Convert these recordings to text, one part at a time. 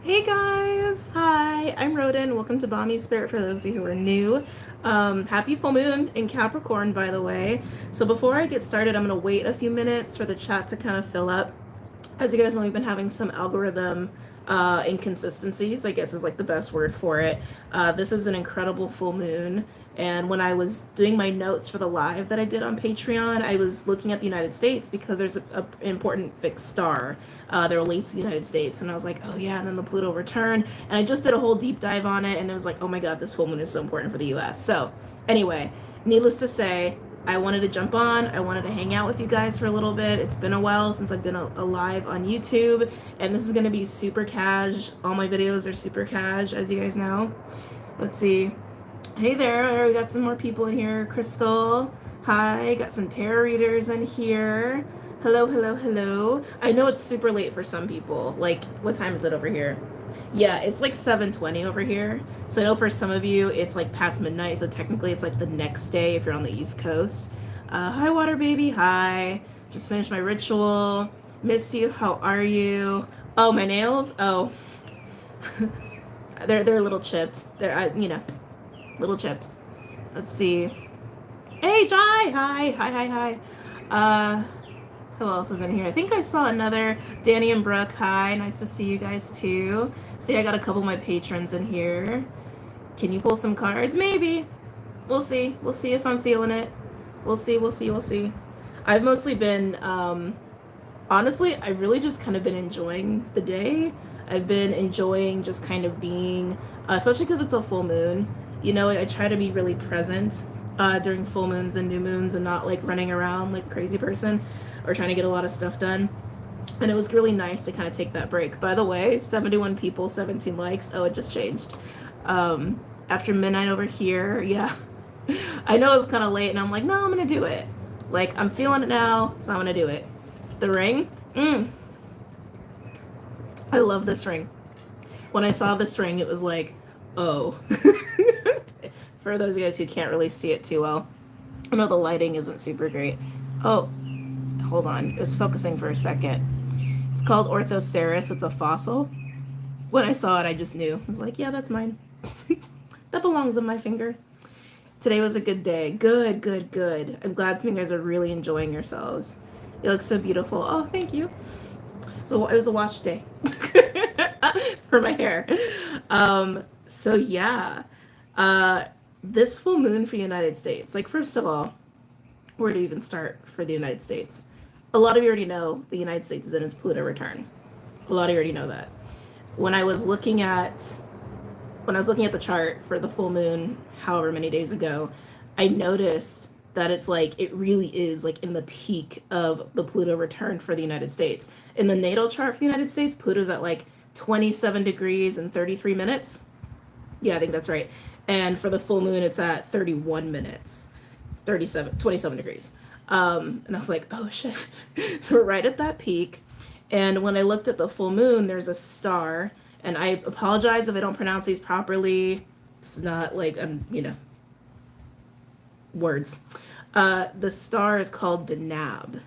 Hey guys! Hi, I'm Roden. Welcome to BOMISpirit for those of you who are new. Happy full moon in Capricorn, by the way. So before I get started, I'm going to wait a few minutes for the chat to kind of fill up. As you guys know, we've been having some algorithm inconsistencies, I guess is like the best word for it. This is an incredible full moon. And when I was doing my notes for the live that I did on Patreon, I was looking at the United States because there's an important fixed star that relates to the United States. And I was like, oh yeah, and then the Pluto return. And I just did a whole deep dive on it. And it was like, oh my God, this full moon is so important for the US. So anyway, needless to say, I wanted to jump on. I wanted to hang out with you guys for a little bit. It's been a while since I've done a live on YouTube, and this is going to be super cash. All my videos are super cash, as you guys know. Let's see. Hey there, we got some more people in here. Crystal, hi. Got some tarot readers in here. Hello, hello, hello. I know it's super late for some people. Like, what time is it over here? Yeah, it's like 7:20 over here. So I know for some of you it's like past midnight, so technically it's like the next day if you're on the East Coast. Hi, WaterBaby. Hi. Just finished my ritual. Missed you. How are you? Oh, my nails. Oh, they're a little chipped. They're little chipped. Let's see. Hey, Jai. Hi. Hi. Hi. Hi. Uh, who else is in here? I think I saw another Danny and Brooke. Hi, nice to see you guys too. See, I got a couple of my patrons in here. Can you pull some cards? Maybe. We'll see. We'll see if I'm feeling it. We'll see. We'll see. We'll see. I've mostly been, honestly, I've really just kind of been enjoying the day. I've been enjoying just kind of being, especially because it's a full moon. You know, I try to be really present during full moons and new moons and not like running around like a crazy person or trying to get a lot of stuff done. And it was really nice to kind of take that break. By the way, 71 people, 17 likes. Oh, it just changed. After midnight over here, yeah. I know it's kind of late, and I'm like, no, I'm going to do it. Like, I'm feeling it now, so I'm going to do it. The ring? I love this ring. When I saw this ring, it was like, oh. For those of you guys who can't really see it too well, I know the lighting isn't super great. Oh, hold on. It was focusing for a second. It's called Orthoceras. It's a fossil. When I saw it, I just knew. I was like, yeah, that's mine. That belongs on my finger. Today was a good day. Good, good, good. I'm glad some of you guys are really enjoying yourselves. You look so beautiful. Oh, thank you. So it was a wash day for my hair. So yeah, this full moon for the United States. Like, first of all, where to even start for the United States? A lot of you already know the United States is in its Pluto return. A lot of you already know that. When I was looking at the chart for the full moon, however many days ago, I noticed that it's like, it really is like in the peak of the Pluto return for the United States. In the natal chart for the United States, Pluto's at like 27 degrees and 33 minutes. Yeah, I think that's right. And for the full moon, it's at 31 minutes, 27 degrees. And I was like, oh shit. So we're right at that peak. And when I looked at the full moon, there's a star. And I apologize if I don't pronounce these properly. It's not like, words. The star is called Denab.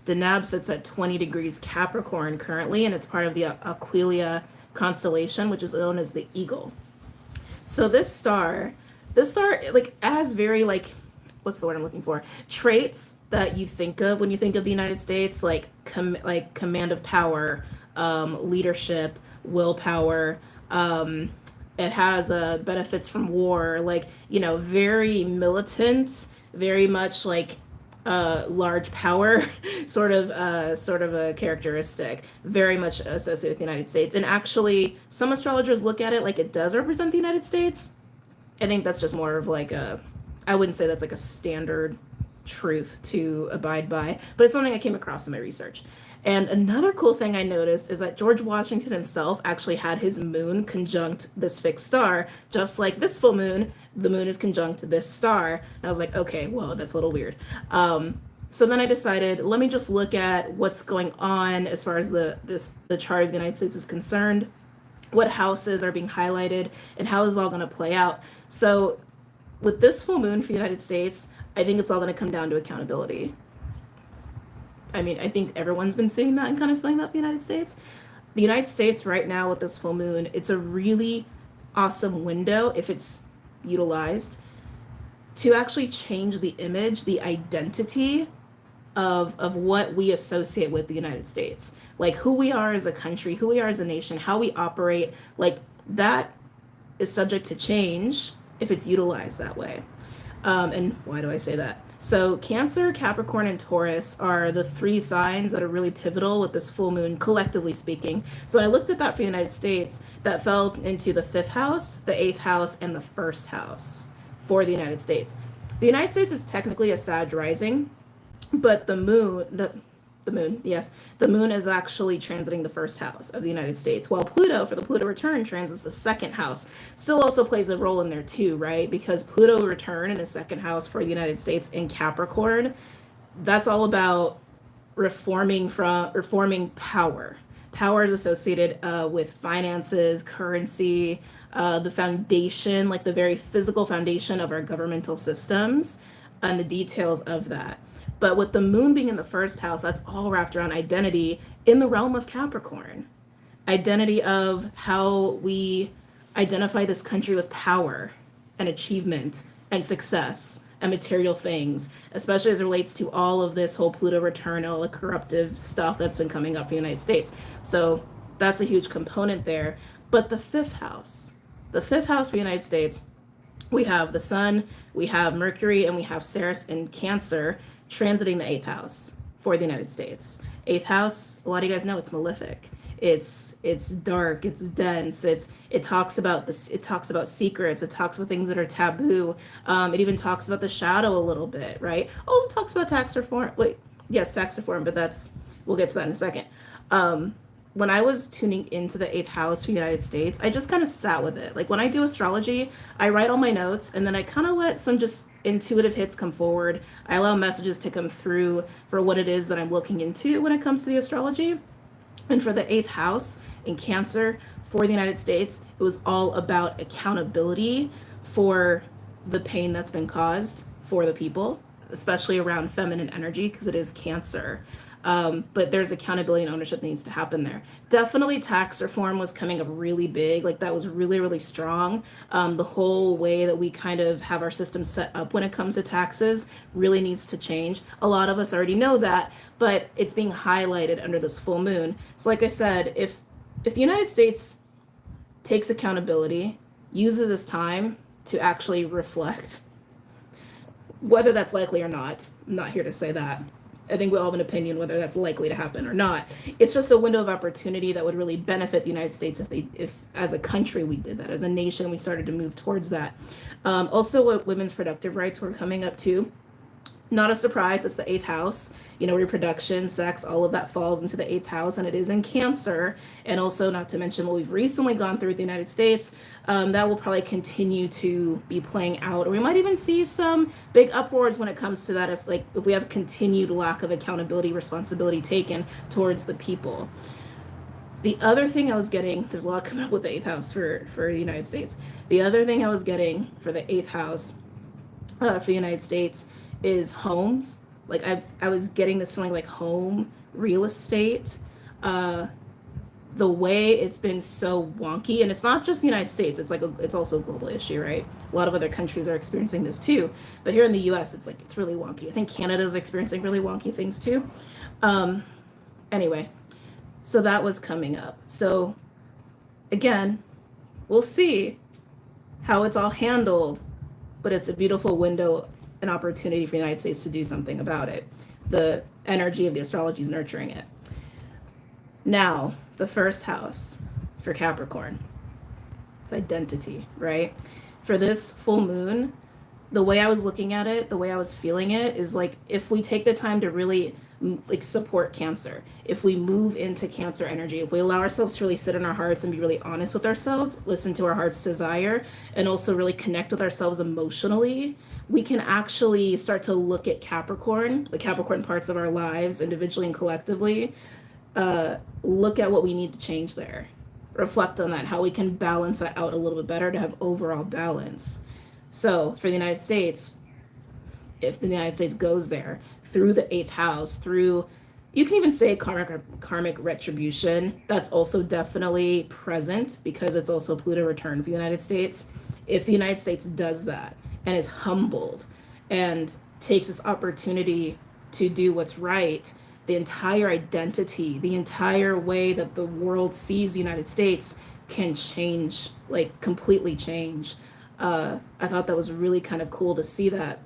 Denab sits at 20 degrees Capricorn currently, and it's part of the Aquilia constellation, which is known as the Eagle. So this star like has very like, what's the word I'm looking for? Traits that you think of when you think of the United States, like command of power, leadership, willpower. It has benefits from war, like, very militant, very much like large power sort of a characteristic, very much associated with the United States. And actually, some astrologers look at it like it does represent the United States. I think that's just more of like I wouldn't say that's like a standard truth to abide by, but it's something I came across in my research. And another cool thing I noticed is that George Washington himself actually had his moon conjunct this fixed star, just like this full moon, the moon is conjunct this star. And I was like, okay, well, that's a little weird. So then I decided, let me just look at what's going on as far as the chart of the United States is concerned, what houses are being highlighted, and how this is all going to play out. So with this full moon for the United States, I think it's all going to come down to accountability. I mean, I think everyone's been seeing that and kind of feeling that in the United States. The United States right now with this full moon, it's a really awesome window if it's utilized to actually change the image, the identity of what we associate with the United States. Like who we are as a country, who we are as a nation, how we operate, like that is subject to change if it's utilized that way. And why do I say that? So Cancer, Capricorn, and Taurus are the three signs that are really pivotal with this full moon, collectively speaking. So when I looked at that for the United States, that fell into the 5th house, the 8th house, and the 1st house for the United States. The United States is technically a Sag rising, but the moon, the moon is actually transiting the 1st house of the United States, while Pluto, for the Pluto return, transits the 2nd house. Still also plays a role in there too, right? Because Pluto return in the 2nd house for the United States in Capricorn, that's all about reforming power. Power is associated with finances, currency, the foundation, like the very physical foundation of our governmental systems, and the details of that. But with the moon being in the 1st house, that's all wrapped around identity in the realm of Capricorn. Identity of how we identify this country with power and achievement and success and material things, especially as it relates to all of this whole Pluto return, all the corruptive stuff that's been coming up for the United States. So that's a huge component there. But the 5th house for the United States, we have the Sun, we have Mercury, and we have Ceres in Cancer, transiting the 8th house for the United States. 8th house, a lot of you guys know it's malefic. It's dark, it's dense, it talks about this, it talks about secrets, it talks about things that are taboo. It even talks about the shadow a little bit, right? Also talks about tax reform. Tax reform, but we'll get to that in a second. When I was tuning into the 8th house for the United States, I just kind of sat with it. Like when I do astrology, I write all my notes and then I kind of let some just intuitive hits come forward. I allow messages to come through for what it is that I'm looking into when it comes to the astrology. And for the 8th house in Cancer for the United States, it was all about accountability for the pain that's been caused for the people, especially around feminine energy, because it is Cancer. But there's accountability and ownership that needs to happen there. Definitely tax reform was coming up really big. Like that was really, really strong. The whole way that we kind of have our system set up when it comes to taxes really needs to change. A lot of us already know that, but it's being highlighted under this full moon. So like I said, if the United States takes accountability, uses this time to actually reflect, whether that's likely or not, I'm not here to say that. I think we all have an opinion whether that's likely to happen or not. It's just a window of opportunity that would really benefit the United States if as a country we did that, as a nation we started to move towards that. Also, women's productive rights were coming up too. Not a surprise, it's the 8th house. Reproduction, sex, all of that falls into the 8th house, and it is in Cancer. And also, not to mention what we've recently gone through with the United States, that will probably continue to be playing out. Or we might even see some big upwards when it comes to that if we have continued lack of accountability, responsibility taken towards the people. The other thing I was getting, there's a lot coming up with the 8th house for the United States. The other thing I was getting for the 8th house for the United States is homes. Like I was getting this feeling like home, real estate, the way it's been so wonky, and it's not just the United States, it's also a global issue, right? A lot of other countries are experiencing this too, but here in the US it's really wonky. I think Canada's experiencing really wonky things too. Anyway, so that was coming up. So again, we'll see how it's all handled, but it's a beautiful window, an opportunity for the United States to do something about it. The energy of the astrology is nurturing it. Now, the 1st house for Capricorn, it's identity, right? For this full moon, the way I was looking at it, the way I was feeling it is if we take the time to really support Cancer, if we move into Cancer energy, if we allow ourselves to really sit in our hearts and be really honest with ourselves, listen to our heart's desire, and also really connect with ourselves emotionally, we can actually start to look at Capricorn, the Capricorn parts of our lives, individually and collectively, look at what we need to change there, reflect on that, how we can balance that out a little bit better to have overall balance. So for the United States, if the United States goes there through the 8th house, through you can even say karmic retribution. That's also definitely present because it's also Pluto return for the United States. If the United States does that and is humbled and takes this opportunity to do what's right, the entire identity, the entire way that the world sees the United States can change, like completely change. I thought that was really kind of cool to see that.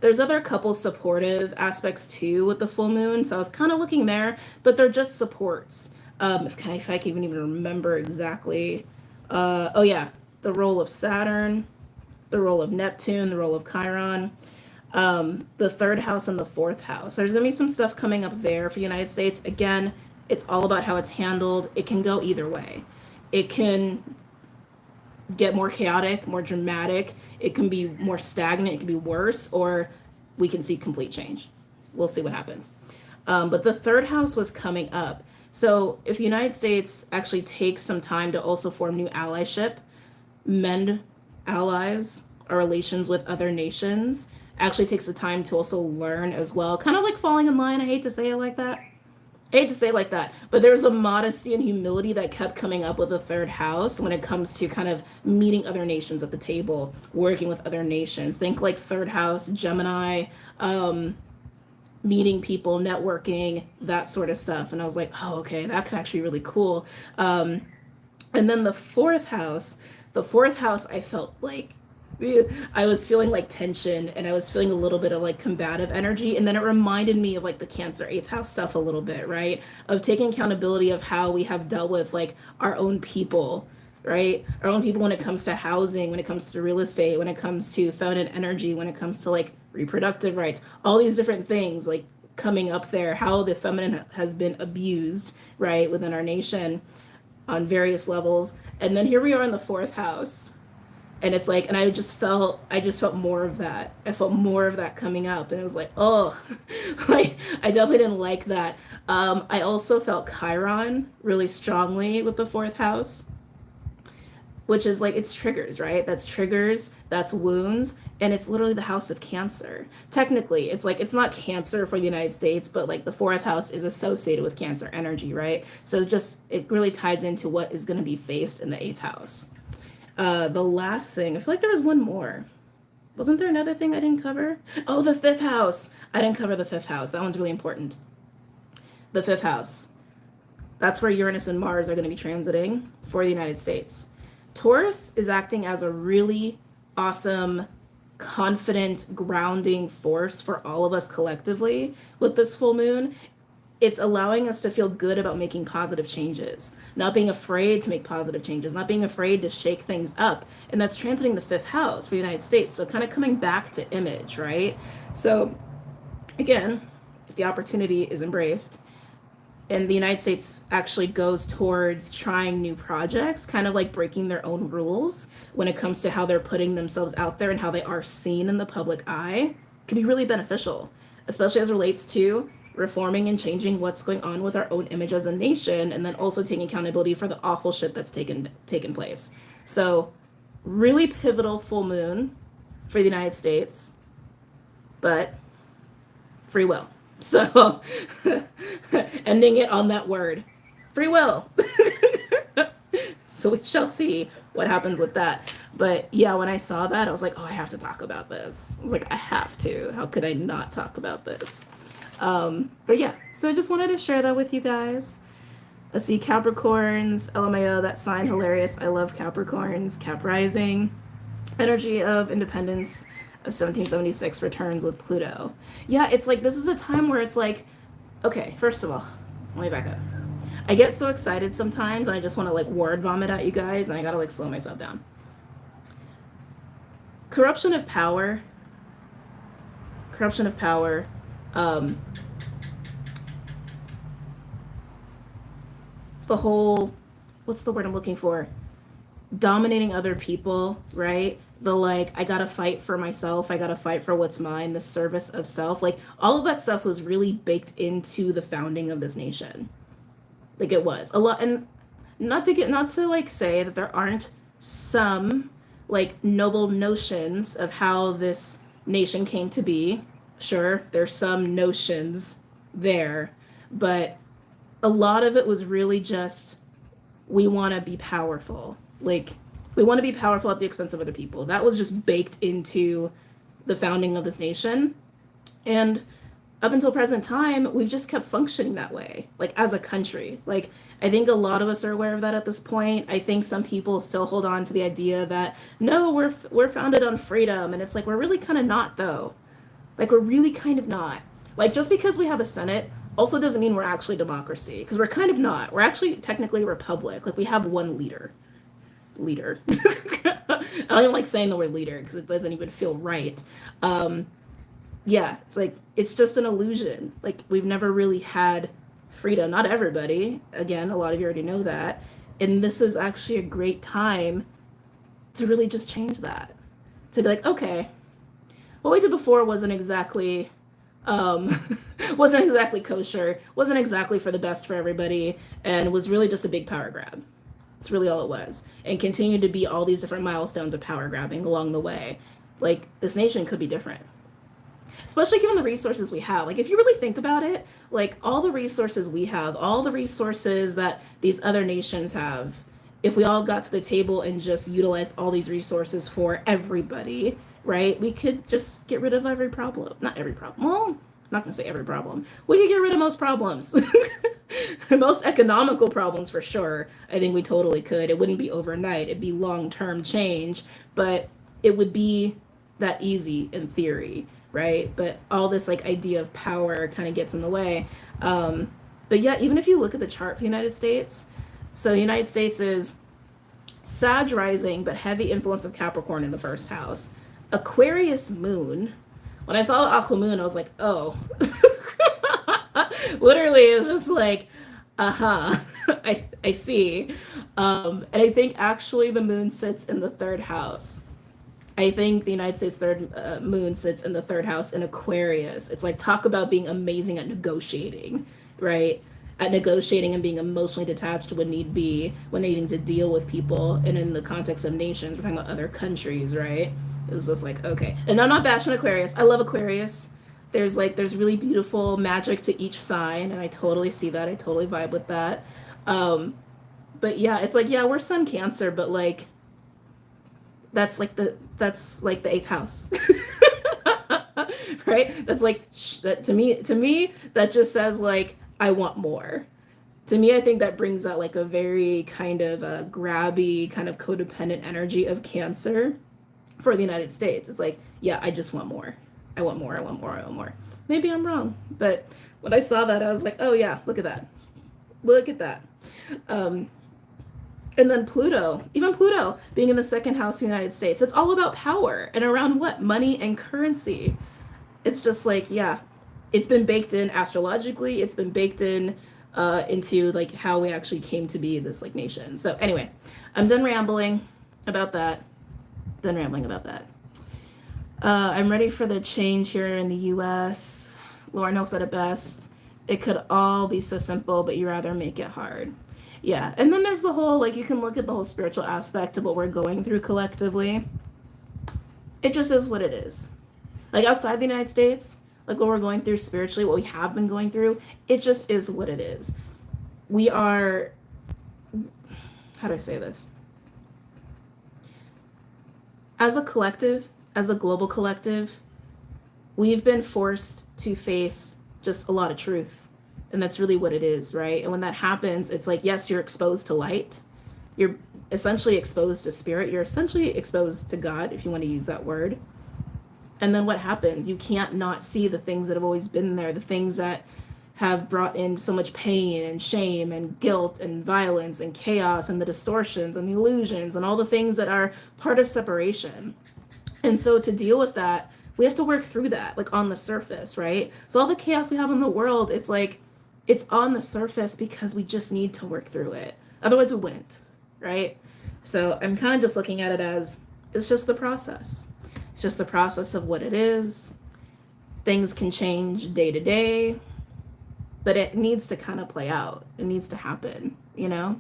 There's other couple supportive aspects too with the full moon, so I was kind of looking there, but they're just supports. If I can even remember exactly. Oh yeah, the role of Saturn, the role of Neptune, the role of Chiron, the third house and the fourth house. There's gonna be some stuff coming up there for the United States. Again, it's all about how it's handled. It can go either way. It can get more chaotic, more dramatic. It can be more stagnant. It can be worse, or we can see complete change. We'll see what happens. But the third house was coming up. So if the United States actually takes some time to also form new allyship, mend allies or relations with other nations, actually takes the time to also learn as well, kind of like falling in line. I hate to say it like that. I hate to say it like that, but there was a modesty and humility that kept coming up with the third house when it comes to kind of meeting other nations at the table, working with other nations. Think like third house, Gemini, meeting people, networking, that sort of stuff. And I was like, oh, okay, that could actually be really cool. And then the fourth house, I felt like I was feeling like tension, and I was feeling a little bit of like combative energy. And then it reminded me of like the Cancer eighth house stuff a little bit, right? Of taking accountability of how we have dealt with like our own people, right? Our own people when it comes to housing, when it comes to real estate, when it comes to feminine energy, when it comes to like reproductive rights, all these different things like coming up there, how the feminine has been abused, right, within our nation on various levels. And then here we are in the fourth house. And it's like, and I just felt more of that. I felt more of that coming up. And it was like, oh, like, I definitely didn't like that. I also felt Chiron really strongly with the fourth house, which is like, it's triggers, right? That's triggers, that's wounds, and it's literally the house of Cancer. Technically, it's like, it's not Cancer for the United States, but like the fourth house is associated with Cancer energy, right? So it really ties into what is going to be faced in the eighth house. The last thing, I feel like there was one more. Wasn't there another thing I didn't cover? Oh, the fifth house. I didn't cover the fifth house. That one's really important. The fifth house. That's where Uranus and Mars are going to be transiting for the United States. Taurus is acting as a really awesome, confident, grounding force for all of us collectively with this full moon. It's allowing us to feel good about making positive changes, not being afraid to make positive changes, not being afraid to shake things up. And that's transiting the fifth house for the United States. So kind of coming back to image, right? So again, if the opportunity is embraced and the United States actually goes towards trying new projects, kind of like breaking their own rules when it comes to how they're putting themselves out there and how they are seen in the public eye, can be really beneficial, especially as it relates to reforming and changing what's going on with our own image as a nation, and then also taking accountability for the awful shit that's taken place. So really pivotal full moon for the United States, but free will. So ending it on that word, free will. So we shall see what happens with that. But yeah, when I saw that, I was like, oh, I have to talk about this. I was like, I have to. How could I not talk about this? But yeah, so I just wanted to share that with you guys. Let's see, Capricorns, LMAO, that sign, hilarious. I love Capricorns. Cap rising, energy of independence of 1776 returns with Pluto. Yeah, it's like, this is a time where it's like, okay, first of all, let me back up. I get so excited sometimes and I just want to like word vomit at you guys, and I gotta like slow myself down. Corruption of power, the whole, what's the word I'm looking for? Dominating other people, right? The like, I gotta fight for myself, I gotta fight for what's mine, the service of self. Like all of that stuff was really baked into the founding of this nation. Like it was a lot. And not to like say that there aren't some like noble notions of how this nation came to be. Sure, there's some notions there, but a lot of it was really just, we want to be powerful. Like, we want to be powerful at the expense of other people. That was just baked into the founding of this nation. And up until present time, we've just kept functioning that way, like as a country. Like, I think a lot of us are aware of that at this point. I think some people still hold on to the idea that, no, we're founded on freedom. And it's like, we're really kind of not, though. Like, we're really kind of not. Like, just because we have a Senate also doesn't mean we're actually democracy, because we're kind of not. We're actually technically a republic. Like, we have one leader. I don't even like saying the word leader because it doesn't even feel right. Yeah, it's like, it's just an illusion. Like, we've never really had freedom. Not everybody. Again, a lot of you already know that. And this is actually a great time to really just change that. To be like, okay, what we did before wasn't exactly kosher, wasn't exactly for the best for everybody, and was really just a big power grab. It's really all it was. And continued to be all these different milestones of power grabbing along the way. Like, this nation could be different. Especially given the resources we have. Like, if you really think about it, like, all the resources we have, all the resources that these other nations have, if we all got to the table and just utilized all these resources for everybody, right, we could just get rid of every problem. Not every problem. Well, I'm not going to say every problem. We could get rid of most problems. Most economical problems, for sure. I think we totally could. It wouldn't be overnight. It'd be long-term change, but it would be that easy in theory, right? But all this, like, idea of power kind of gets in the way. But yeah, even if you look at the chart for the United States, so the United States is Sag rising, but heavy influence of Capricorn in the first house. Aquarius moon. When I saw the aqua moon, I was like, oh. Literally, it was just like, I see. And I think actually the moon sits in the third house. I think the United States third moon sits in the third house in Aquarius. It's like, talk about being amazing at negotiating, right? At negotiating and being emotionally detached when need be, when needing to deal with people. And in the context of nations, we're talking about other countries, right? It's just like, okay. And I'm not bashing Aquarius. I love Aquarius. There's really beautiful magic to each sign, and I totally see that. I totally vibe with that. But yeah, it's like, yeah, we're Sun Cancer, but like, that's like the 8th house. Right? That's like, that to me that just says, like, I want more. To me, I think that brings out like a very kind of a grabby, kind of codependent energy of Cancer for the United States. It's like, yeah, I just want more. I want more, I want more, I want more. Maybe I'm wrong, but when I saw that, I was like, oh yeah, look at that. Look at that. And then Pluto, even Pluto being in the second house of the United States, it's all about power and around what? Money and currency. It's just like, yeah, it's been baked in astrologically. It's been baked in into like how we actually came to be this like nation. So anyway, I'm done rambling about that. I'm ready for the change here in the U.S. Lauren Hill said it best. It could all be so simple, but you rather make it hard. Yeah, and then there's the whole, like, you can look at the whole spiritual aspect of what we're going through collectively. It just is what it is. Like, outside the United States, like what we're going through spiritually, what we have been going through, it just is what it is. We are, how do I say this? As a collective, as a global collective, we've been forced to face just a lot of truth. And that's really what it is, right? And when that happens, it's like, yes, you're exposed to light. You're essentially exposed to spirit. You're essentially exposed to God, if you want to use that word. And then what happens? You can't not see the things that have always been there, the things that have brought in so much pain and shame and guilt and violence and chaos and the distortions and the illusions and all the things that are part of separation. And so to deal with that, we have to work through that, like on the surface, right? So all the chaos we have in the world, it's like, it's on the surface because we just need to work through it. Otherwise we wouldn't, right? So I'm kind of just looking at it as, it's just the process. It's just the process of what it is. Things can change day to day, but it needs to kind of play out. It needs to happen, you know?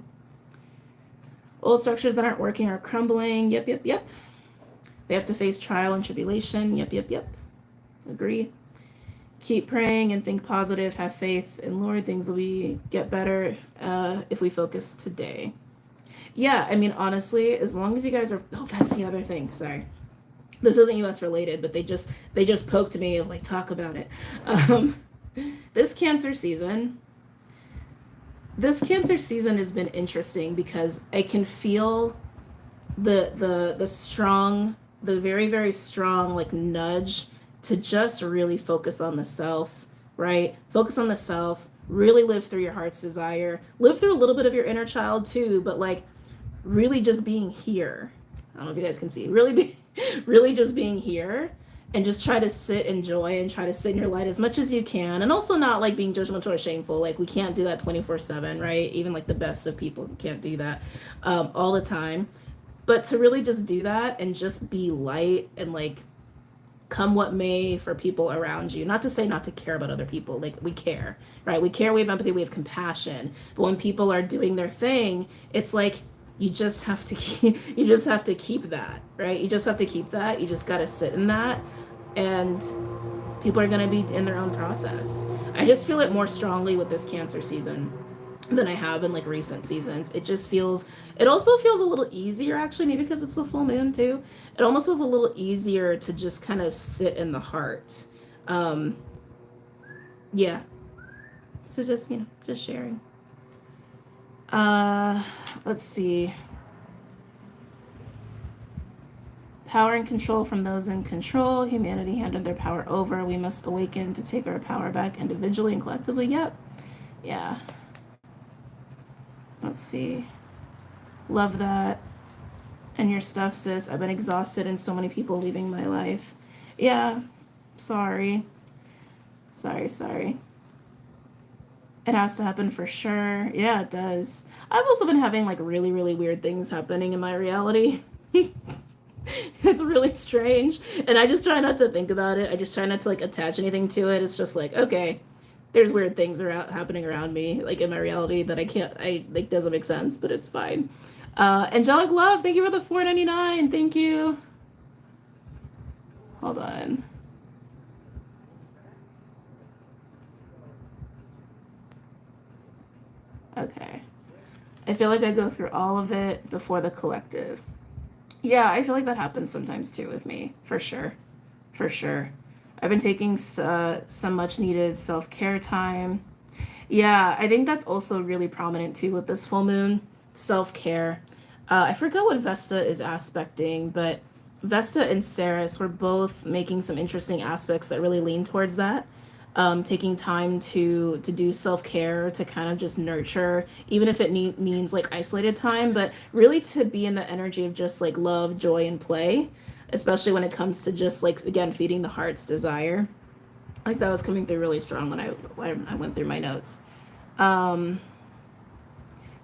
Old structures that aren't working are crumbling. Yep. They have to face trial and tribulation. Yep. Agree. Keep praying and think positive. Have faith in Lord. Things will get better if we focus today. Yeah, I mean, honestly, as long as you guys are. Oh, that's the other thing. Sorry, this isn't U.S. related, but they just poked me of like talk about it. Um, this Cancer season. This Cancer season has been interesting because I can feel the strong, the very very strong like nudge to just really focus on the self, right? Focus on the self, really live through your heart's desire, live through a little bit of your inner child too, but like really just being here. I don't know if you guys can see, really just being here, and just try to sit in joy and try to sit in your light as much as you can, and also not like being judgmental or shameful. Like we can't do that 24/7, right? Even like the best of people can't do that all the time, but to really just do that and just be light and like come what may for people around you. Not to say not to care about other people. Like we care, right? We care, we have empathy, we have compassion. But when people are doing their thing, it's like you just have to keep that, right? You just have to keep that. You just got to sit in that, and people are going to be in their own process. I just feel it more strongly with this Cancer season than I have in like recent seasons. It also feels a little easier actually, maybe because it's the full moon too. It almost feels a little easier to just kind of sit in the heart. Um, yeah. So just, just sharing. Let's see. Power and control from those in control. Humanity handed their power over. We must awaken to take our power back individually and collectively. Yep. Yeah. Let's see. Love that. And your stuff, sis. I've been exhausted and so many people leaving my life. Yeah. Sorry. Sorry. It has to happen for sure. Yeah, it does. I've also been having like really, really weird things happening in my reality. It's really strange. And I just try not to think about it. I just try not to like attach anything to it. It's just like, okay, there's weird things happening around me, like in my reality that I like doesn't make sense, but it's fine. Angelic Love, thank you for the $4.99. Thank you. Hold on. Okay. I feel like I go through all of it before the collective. Yeah, I feel like that happens sometimes too with me, for sure. For sure. I've been taking some much needed self-care time. Yeah, I think that's also really prominent too with this full moon, self-care. I forgot what Vesta is aspecting, but Vesta and Ceres were both making some interesting aspects that really lean towards that. Taking time to do self-care, to kind of just nurture, even if it means like isolated time, but really to be in the energy of just like love, joy, and play, especially when it comes to just like, again, feeding the heart's desire. Like that was coming through really strong when I went through my notes. The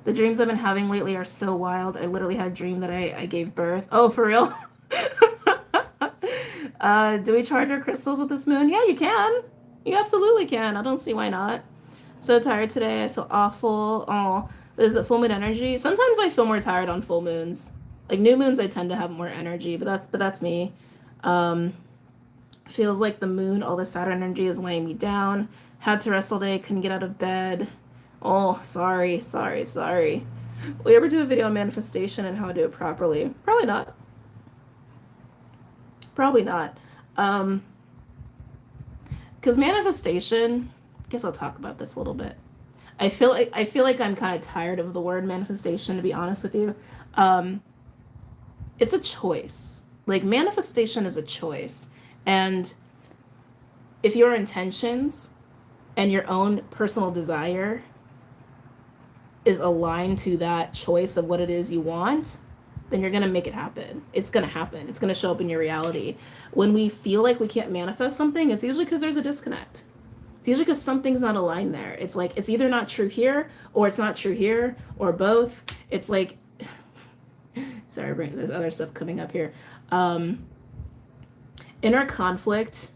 dreams I've been having lately are so wild. I literally had a dream that I gave birth. Oh, for real? Do we charge our crystals with this moon? Yeah, you can. You absolutely can. I don't see why not. So tired today. I feel awful. Oh, but is it full moon energy? Sometimes I feel more tired on full moons. Like new moons, I tend to have more energy, but that's me. Feels like the moon, all the Saturn energy is weighing me down. Had to rest all day. Couldn't get out of bed. Oh, sorry. Will you ever do a video on manifestation and how to do it properly? Probably not. Because manifestation, I guess I'll talk about this a little bit. I feel like I'm kind of tired of the word manifestation, to be honest with you. It's a choice. Like manifestation is a choice. And if your intentions and your own personal desire is aligned to that choice of what it is you want, then you're going to make it happen. It's going to happen. It's going to show up in your reality. When we feel like we can't manifest something, it's usually because there's a disconnect. It's usually because something's not aligned there. It's like, it's either not true here, or it's not true here, or both. It's like, sorry, there's other stuff coming up here. Inner conflict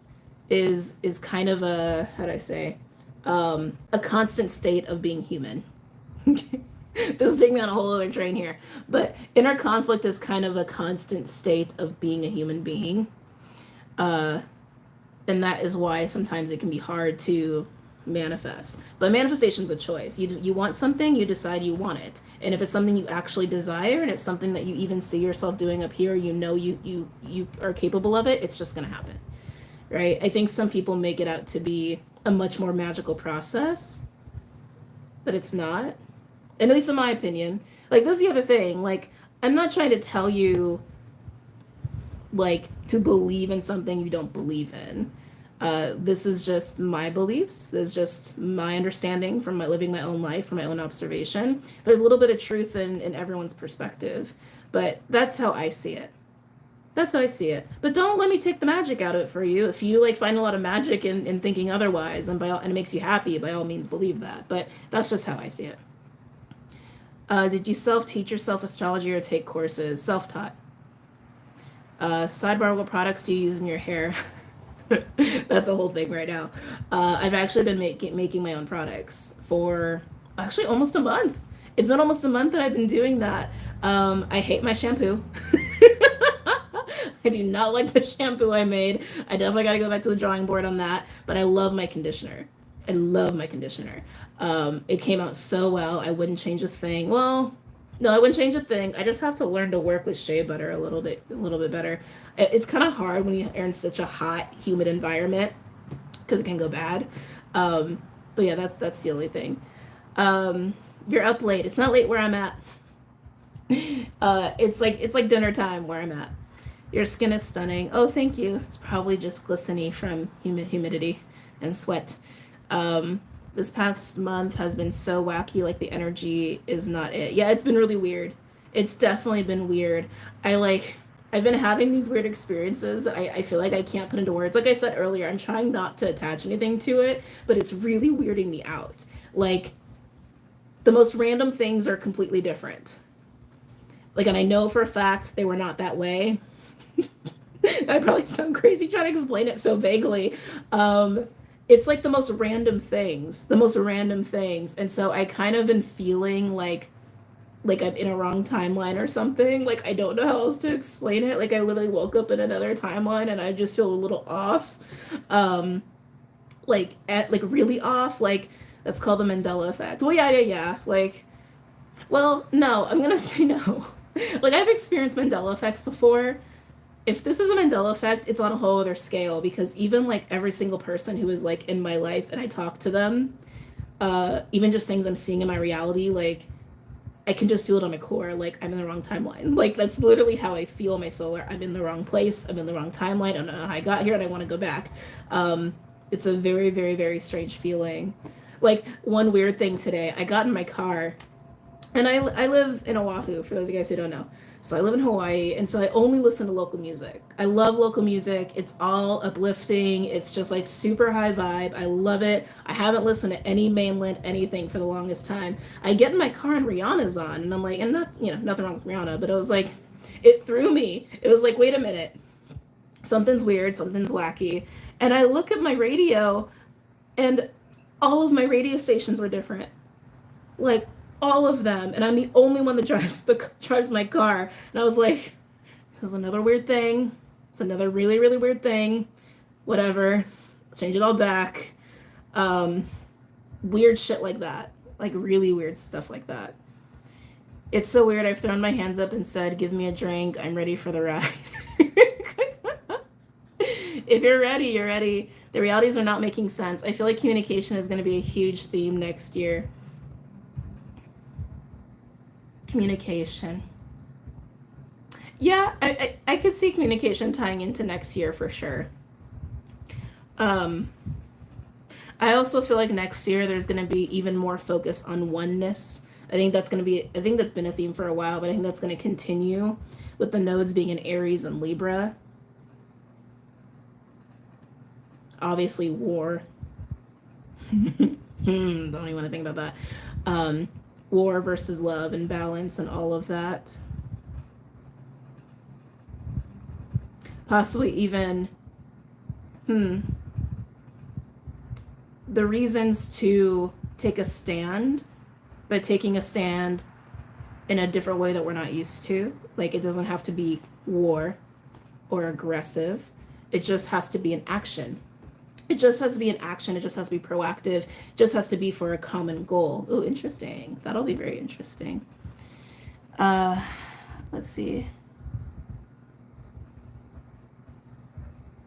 is kind of a, how do I say, a constant state of being human. This is taking me on a whole other train here, but inner conflict is kind of a constant state of being a human being. And that is why sometimes it can be hard to manifest. But manifestation's a choice. You want something, you decide you want it. And if it's something you actually desire and it's something that you even see yourself doing up here, you know you are capable of it, it's just going to happen. Right? I think some people make it out to be a much more magical process, but it's not. And at least in my opinion. Like, that's the other thing. Like, I'm not trying to tell you, like, to believe in something you don't believe in. This is just my beliefs. This is just my understanding from my living my own life, from my own observation. There's a little bit of truth in everyone's perspective, but that's how I see it. That's how I see it. But don't let me take the magic out of it for you. If you like find a lot of magic in thinking otherwise, and it makes you happy, by all means believe that. But that's just how I see it. Did you self-teach yourself astrology or take courses? Self-taught. Sidebar, what products do you use in your hair? That's a whole thing right now. I've actually been making my own products for actually almost a month. It's been almost a month that I've been doing that. I hate my shampoo. I do not like the shampoo I made. I definitely got to go back to the drawing board on that. But I love my conditioner. I love my conditioner. It came out so well. I wouldn't change a thing. Well, no, I wouldn't change a thing. I just have to learn to work with shea butter a little bit better. It's kind of hard when you're in such a hot, humid environment because it can go bad. But yeah, that's the only thing. You're up late. It's not late where I'm at. It's like dinner time where I'm at. Your skin is stunning. Oh, thank you. It's probably just glistening from humidity and sweat. This past month has been so wacky. Like, the energy is not it. Yeah, it's been really weird. It's definitely been weird. I've been having these weird experiences that I feel like I can't put into words. Like I said earlier, I'm trying not to attach anything to it, but it's really weirding me out. Like, the most random things are completely different. Like, and I know for a fact they were not that way. I probably sound crazy trying to explain it so vaguely. It's like the most random things. And so I kind of been feeling like I'm in a wrong timeline or something. Like, I don't know how else to explain it. Like, I literally woke up in another timeline and I just feel a little off. Like really off. Like, that's called the Mandela effect. Well, yeah. Like, well, no, I'm gonna say no. Like, I've experienced Mandela effects before. If this is a Mandela effect, it's on a whole other scale, because even like every single person who is like in my life and I talk to them, even just things I'm seeing in my reality, like, I can just feel it on my core. Like, I'm in the wrong timeline. Like, that's literally how I feel my solar. I'm in the wrong place. I'm in the wrong timeline. I don't know how I got here and I want to go back. It's a very, very, very strange feeling. Like, one weird thing today, I got in my car, and I live in Oahu, for those of you guys who don't know. So I live in Hawaii, and so I only listen to local music. I love local music. It's all uplifting. It's just like super high vibe. I love it. I haven't listened to any mainland anything for the longest time. I get in my car and Rihanna's on, and I'm like, and not, nothing wrong with Rihanna, but it was like, it threw me. It was like, wait a minute. Something's weird. Something's wacky. And I look at my radio, and all of my radio stations were different. Like, all of them, and I'm the only one that drives my car. And I was like, this is another weird thing. It's another really, really weird thing. Whatever. Change it all back. Weird shit like that. Like, really weird stuff like that. It's so weird. I've thrown my hands up and said, give me a drink. I'm ready for the ride. If you're ready, you're ready. The realities are not making sense. I feel like communication is going to be a huge theme next year. Communication. Yeah, I could see communication tying into next year for sure. I also feel like next year there's going to be even more focus on oneness. I think that's been a theme for a while, but I think that's going to continue with the nodes being in Aries and Libra. Obviously, war. Don't even want to think about that. War versus love and balance and all of that. Possibly even the reasons to take a stand, but taking a stand in a different way that we're not used to. Like, it doesn't have to be war or aggressive. It just has to be an action. It just has to be an action. It just has to be proactive. It just has to be for a common goal. Ooh, interesting. That'll be very interesting. Let's see.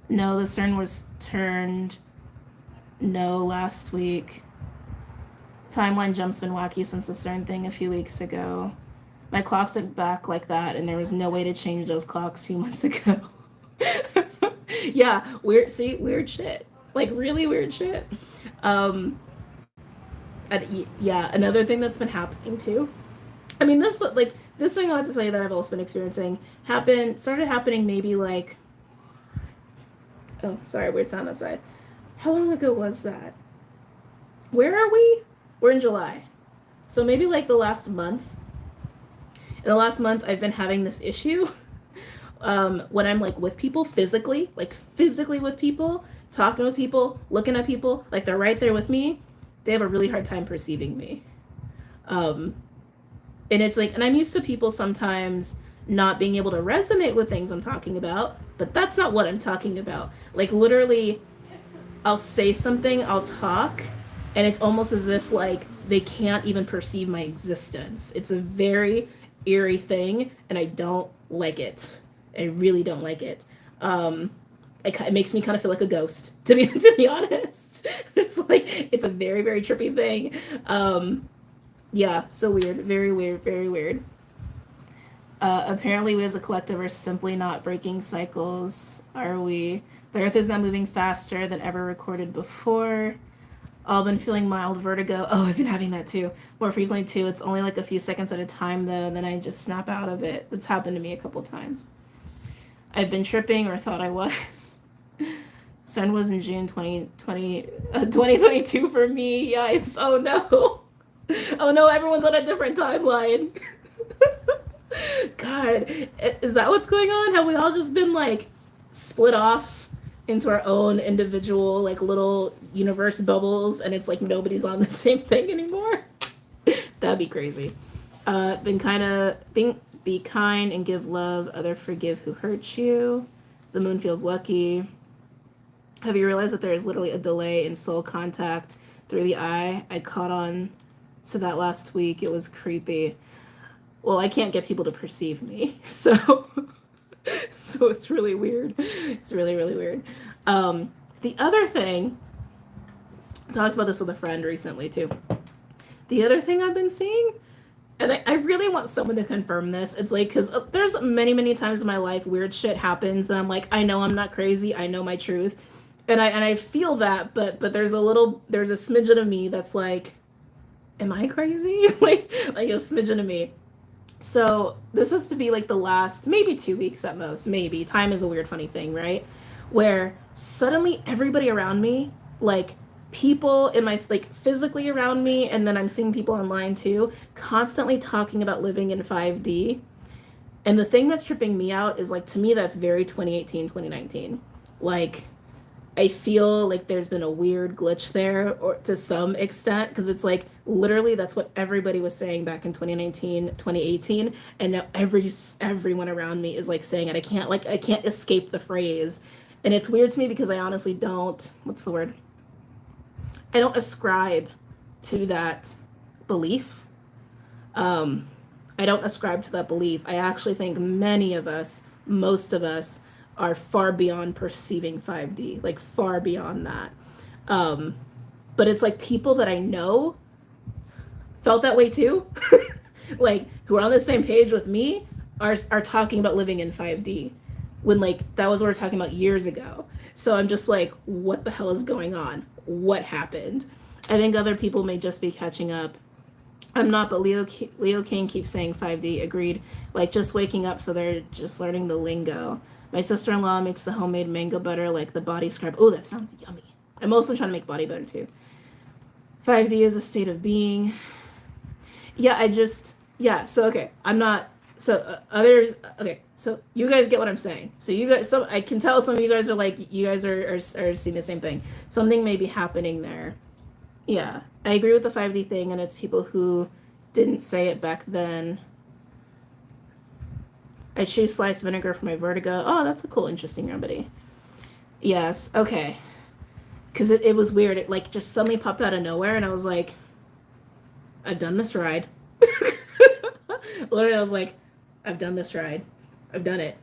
No, the CERN was turned no last week. Timeline jump's been wacky since the CERN thing a few weeks ago. My clocks look back like that, and there was no way to change those clocks a few months ago. Yeah, weird. See, weird shit. Like really weird shit. Um, yeah, another thing that's been happening too. I mean, this thing I have to say that I've also been experiencing started happening maybe like, oh, sorry, weird sound outside. How long ago was that? Where are we? We're in July. So maybe like the last month. In the last month, I've been having this issue when I'm like with people physically, like physically with people, talking with people, looking at people, like they're right there with me. They have a really hard time perceiving me. Um, and it's like, and I'm used to people sometimes not being able to resonate with things I'm talking about, but that's not what I'm talking about. Like literally, I'll say something, I'll talk, and it's almost as if like they can't even perceive my existence. It's a very eerie thing, and I don't like it. I really don't like it. It makes me kind of feel like a ghost, to be honest. It's like it's a very very trippy thing. Yeah, so weird, very weird, very weird. Apparently, we as a collective are simply not breaking cycles, are we? The Earth is now moving faster than ever recorded before. All been feeling mild vertigo. Oh, I've been having that too. More frequently too. It's only like a few seconds at a time though, and then I just snap out of it. That's happened to me a couple times. I've been tripping or thought I was. Sun was in June 2022 for me. Yipes. Oh no. Oh no, everyone's on a different timeline. God, is that what's going on? Have we all just been like split off into our own individual like little universe bubbles, and it's like nobody's on the same thing anymore? That'd be crazy. Then kind of be kind and give love. Other forgive who hurt you. The moon feels lucky. Have you realized that there is literally a delay in soul contact through the eye? I caught on to that last week. It was creepy. Well, I can't get people to perceive me, so so it's really weird. It's really really weird. The other thing, I talked about this with a friend recently too. The other thing I've been seeing, and I really want someone to confirm this. It's like because there's many times in my life weird shit happens that I'm like, I know I'm not crazy. I know my truth, and I feel that, but there's a smidgen of me that's like, am I crazy? like a smidgen of me. So this has to be like the last maybe 2 weeks at most. Maybe time is a weird funny thing, right? Where suddenly everybody around me, like people in my like physically around me, and then I'm seeing people online too, constantly talking about living in 5D. And the thing that's tripping me out is like, to me that's very 2018 2019. Like I feel like there's been a weird glitch there, or to some extent, because it's like literally that's what everybody was saying back in 2019 2018, and now everyone around me is like saying it. I can't escape the phrase. And it's weird to me because I honestly don't, what's the word, I don't ascribe to that belief. I don't ascribe to that belief. I actually think many of us, most of us, are far beyond perceiving 5D, like far beyond that. But it's like people that I know felt that way too, like who are on the same page with me are talking about living in 5D when like that was what we were talking about years ago. So I'm just like, what the hell is going on? What happened? I think other people may just be catching up. I'm not, but Leo King keeps saying 5D. Agreed. Like just waking up, so they're just learning the lingo. My sister-in-law makes the homemade mango butter, like the body scrub. Oh, that sounds yummy. I'm mostly trying to make body butter too. 5D is a state of being. Yeah, so okay. I'm not, so others, okay. So you guys get what I'm saying. So you guys, so I can tell some of you guys are like, you guys are seeing the same thing. Something may be happening there. Yeah, I agree with the 5D thing, and it's people who didn't say it back then. I choose sliced vinegar for my vertigo. Oh, that's a cool, interesting remedy. Yes, okay. because it was weird. It like just suddenly popped out of nowhere, and I was like, I've done this ride. Literally, I was like, I've done this ride. I've done it.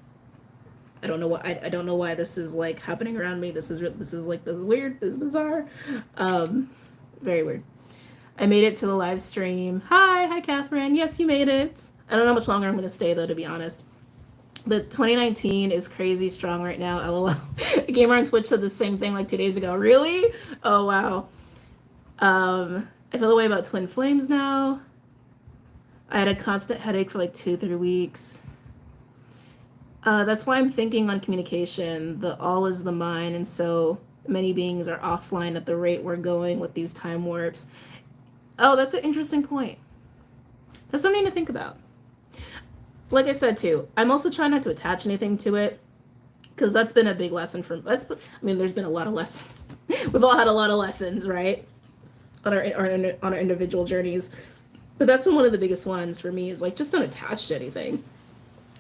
I don't know what I don't know why this is like happening around me. This is weird. This is bizarre. Very weird. I made it to the live stream. Hi, Catherine. Yes, you made it. I don't know how much longer I'm going to stay though, to be honest. But 2019 is crazy strong right now. LOL. A gamer on Twitch said the same thing like 2 days ago. Really? Oh wow. I feel the way about twin flames now. I had a constant headache for like 2-3 weeks. That's why I'm thinking on communication. The all is the mind, and so many beings are offline at the rate we're going with these time warps. Oh, that's an interesting point. That's something to think about. Like I said too, I'm also trying not to attach anything to it, because that's been a big lesson from. I mean, there's been a lot of lessons. We've all had a lot of lessons, right, on our individual journeys. But that's been one of the biggest ones for me. Is like, just don't attach to anything.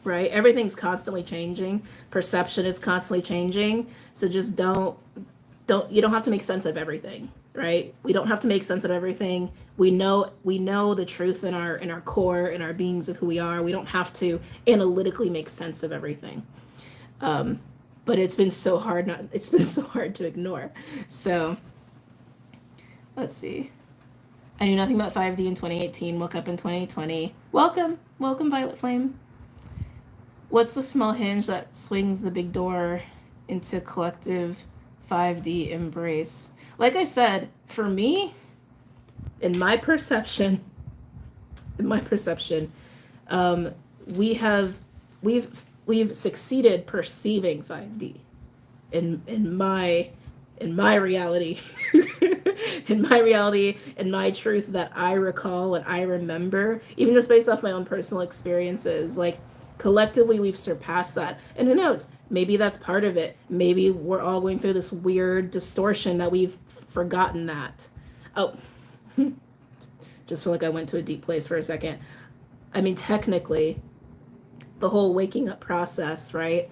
Right? Everything's constantly changing. Perception is constantly changing. So just you don't have to make sense of everything, right? We don't have to make sense of everything. We know the truth in our core, in our beings of who we are. We don't have to analytically make sense of everything. But it's been so hard to ignore. So let's see. I knew nothing about 5D in 2018, woke up in 2020. Welcome, Violet Flame. What's the small hinge that swings the big door into collective 5D embrace? Like I said, for me, in my perception, we've succeeded perceiving 5D in my reality. In my reality, in my truth that I recall and I remember, even just based off my own personal experiences, like collectively we've surpassed that. And who knows, maybe that's part of it. Maybe we're all going through this weird distortion that we've forgotten that. Oh, just feel like I went to a deep place for a second. I mean, technically, the whole waking up process, right,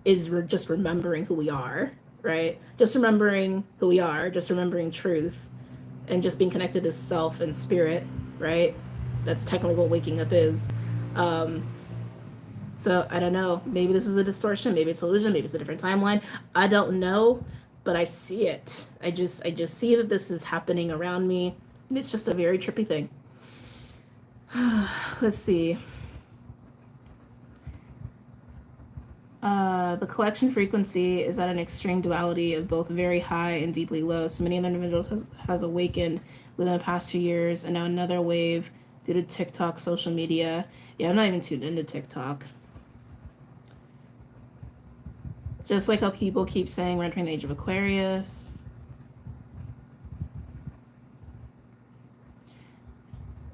is just remembering who we are, right? Just remembering who we are, just remembering truth, and just being connected to self and spirit, right? That's technically what waking up is. So I don't know, maybe this is a distortion, maybe it's illusion, maybe it's a different timeline. I don't know, but I see it. I just see that this is happening around me, and it's just a very trippy thing. Let's see. The collection frequency is at an extreme duality of both very high and deeply low. So many other individuals has awakened within the past few years, and now another wave due to TikTok, social media. Yeah, I'm not even tuned into TikTok. Just like how people keep saying we're entering the age of Aquarius.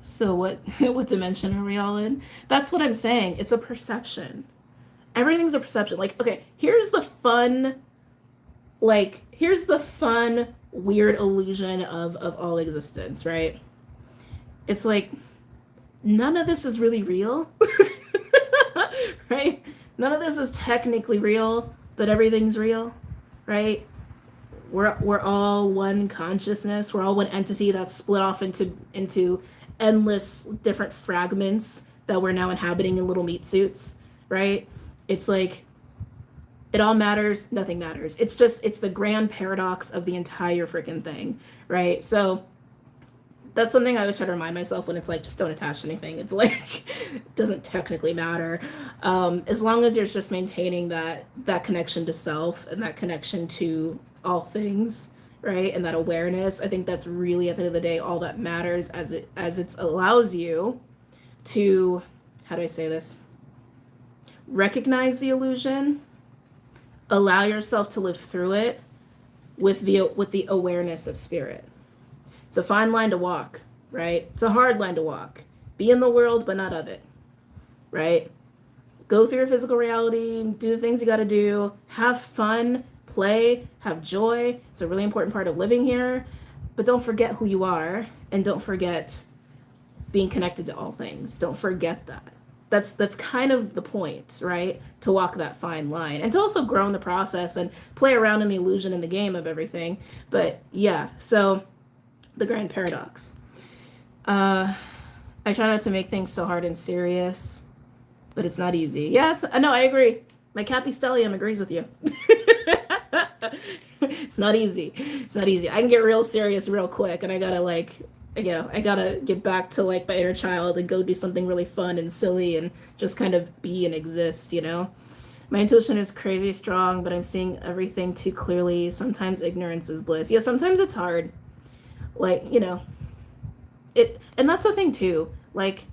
So what dimension are we all in? That's what I'm saying. It's a perception. Everything's a perception. Like, okay, here's the fun, weird illusion of all existence, right? It's like, none of this is really real, right? None of this is technically real, but everything's real, right? We're all one consciousness. We're all one entity that's split off into endless different fragments that we're now inhabiting in little meat suits, right? It's like, it all matters, nothing matters. It's the grand paradox of the entire freaking thing, right? So that's something I always try to remind myself when it's like, just don't attach to anything. It's like, it doesn't technically matter. As long as you're just maintaining that connection to self and that connection to all things, right? And that awareness, I think that's really, at the end of the day, all that matters, as it allows you to, how do I say this? Recognize the illusion, allow yourself to live through it with the awareness of spirit. It's a fine line to walk, right? It's a hard line to walk. Be in the world, but not of it, right? Go through your physical reality, do the things you got to do, have fun, play, have joy. It's a really important part of living here, but don't forget who you are, and don't forget being connected to all things. Don't forget that. that's kind of the point, right? To walk that fine line and to also grow in the process and play around in the illusion in the game of everything. But yeah, so the grand paradox. I try not to make things so hard and serious, but it's not easy. Yes, no, I agree. My Cappy Stellium agrees with you. It's not easy. It's not easy. I can get real serious real quick, and I gotta I gotta get back to like my inner child and go do something really fun and silly and just kind of be and exist, you know? My intuition is crazy strong, but I'm seeing everything too clearly. Sometimes ignorance is bliss. Yeah, sometimes it's hard. Like, and that's the thing too. Like,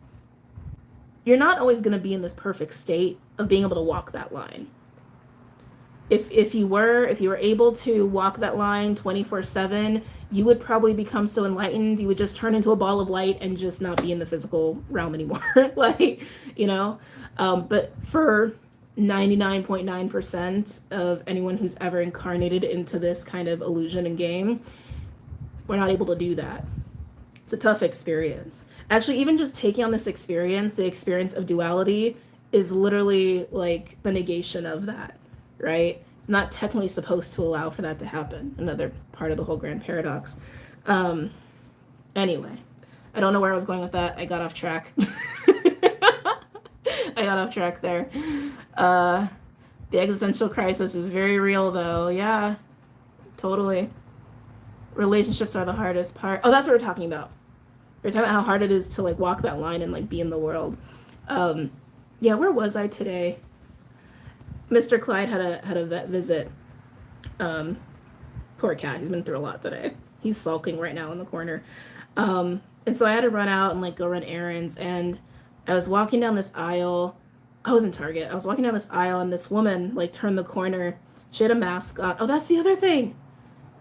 you're not always going to be in this perfect state of being able to walk that line. If you were able to walk that line 24/7, you would probably become so enlightened. You would just turn into a ball of light and just not be in the physical realm anymore. Like, but for 99.9% of anyone who's ever incarnated into this kind of illusion and game, we're not able to do that. It's a tough experience. Actually, even just taking on this experience, the experience of duality, is literally like the negation of that, right? It's not technically supposed to allow for that to happen. Another part of the whole grand paradox. Anyway, I don't know where I was going with that. I got off track. I got off track there. The existential crisis is very real, though. Yeah, totally. Relationships are the hardest part. Oh, that's what we're talking about. We're talking about how hard it is to like walk that line and like be in the world. Yeah, where was I today? Mr. Clyde had a vet visit. Poor cat, he's been through a lot today. He's sulking right now in the corner. And so I had to run out and like go run errands, and I was walking down this aisle. I was in Target. I was walking down this aisle, and this woman like turned the corner. She had a mask on. Oh, that's the other thing.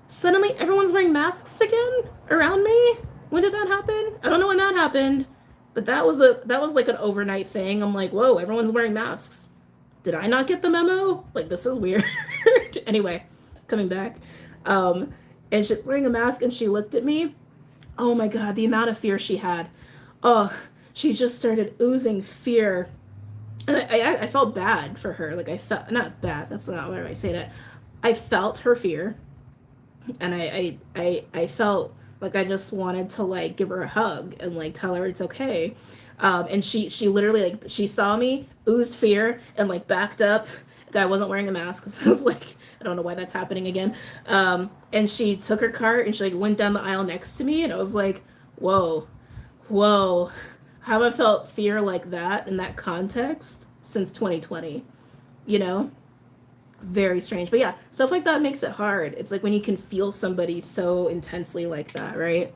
Suddenly everyone's wearing masks again around me. When did that happen? I don't know when that happened, but that was like an overnight thing. I'm like, whoa, everyone's wearing masks. Did I not get the memo? Like, this is weird. Anyway, coming back. And she's wearing a mask, and she looked at me. Oh my God, the amount of fear she had. Oh, she just started oozing fear. And I felt bad for her. Like, I felt, not bad, that's not what I say that. I felt her fear. And I felt like I just wanted to like give her a hug and like tell her it's okay. And she literally like, she saw me, oozed fear, and like backed up. The guy wasn't wearing a mask, because I was like, I don't know why that's happening again. And she took her cart and she like went down the aisle next to me, and I was like, whoa, haven't felt fear like that in that context since 2020, Very strange. But yeah, stuff like that makes it hard. It's like when you can feel somebody so intensely like that, right?